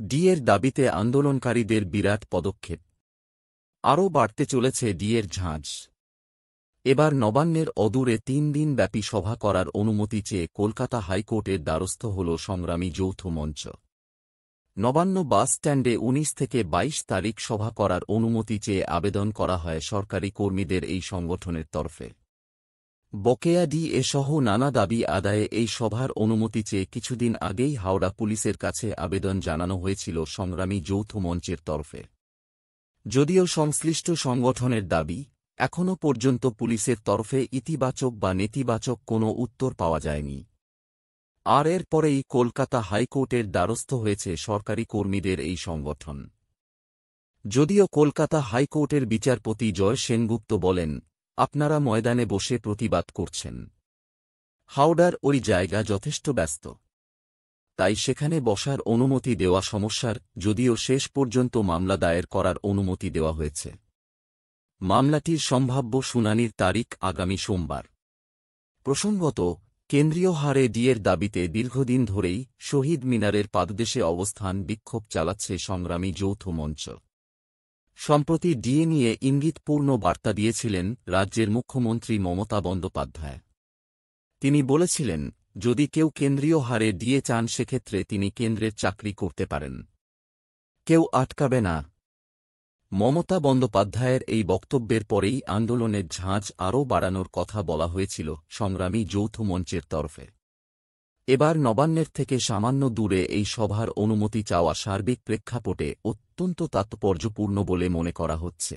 ডিএর দাবিতে আন্দোলনকারীদের বিরাট পদক্ষেপ। আরও বাড়তে চলেছে ডিএর ঝাঁজ। এবার নবান্নের অদূরে ৩ দিনব্যাপী সভা করার অনুমতি চেয়ে কলকাতা হাইকোর্টের দ্বারস্থ হল সংগ্রামী যৌথ মঞ্চ। নবান্ন বাস স্ট্যান্ডে ১৯ থেকে ২২ তারিখ সভা করার অনুমতি চেয়ে আবেদন করা হয় সরকারি কর্মীদের এই সংগঠনের তরফে। বকেয়া ডিএ সহ নানা দাবি আদায়ে এই সভার অনুমতি চেয়ে কিছুদিন আগেই হাওড়া পুলিশের কাছে আবেদন জানানো হয়েছিল সংগ্রামী যৌথ মঞ্চের তরফে। যদিও সংশ্লিষ্ট সংগঠনের দাবি, এখনও পর্যন্ত পুলিশের তরফে ইতিবাচক বা নেতিবাচক কোনো উত্তর পাওয়া যায়নি। আর এর পরেই কলকাতা হাইকোর্টের দ্বারস্থ হয়েছে সরকারি কর্মীদের এই সংগঠন। যদিও কলকাতা হাইকোর্টের বিচারপতি জয় সেনগুপ্ত বলেন, আপনারা ময়দানে বসে প্রতিবাদ করছেন। হাওড়ার ওই জায়গা যথেষ্ট ব্যস্ত, তাই সেখানে বসার অনুমতি দেওয়া সমস্যার। যদিও শেষ পর্যন্ত মামলা দায়ের করার অনুমতি দেওয়া হয়েছে। মামলাটির সম্ভাব্য শুনানির তারিখ আগামী সোমবার। প্রসঙ্গত, কেন্দ্রীয় হারে ডিএর দাবিতে দীর্ঘদিন ধরেই শহীদ মিনারের পাদদেশে অবস্থান বিক্ষোভ চালাচ্ছে সংগ্রামী যৌথ মঞ্চ। সম্প্রতি ডিএ নিয়ে ইঙ্গিতপূর্ণ বার্তা দিয়েছিলেন রাজ্যের মুখ্যমন্ত্রী মমতা বন্দ্যোপাধ্যায়। তিনি বলেছিলেন, যদি কেউ কেন্দ্রীয় হারে ডিএ চান সেক্ষেত্রে তিনি কেন্দ্রের চাকরি করতে পারেন, কেউ আটকাবে না। মমতা বন্দ্যোপাধ্যায়ের এই বক্তব্যের পরেই আন্দোলনের ঝাঁজ আরও বাড়ানোর কথা বলা হয়েছিল সংগ্রামী যৌথ মঞ্চের তরফে। এবার নবান্নের থেকে সামান্য দূরে এই সভার অনুমতি চাওয়া সার্বিক প্রেক্ষাপটে অত্যন্ত তাৎপর্যপূর্ণ বলে মনে করা হচ্ছে।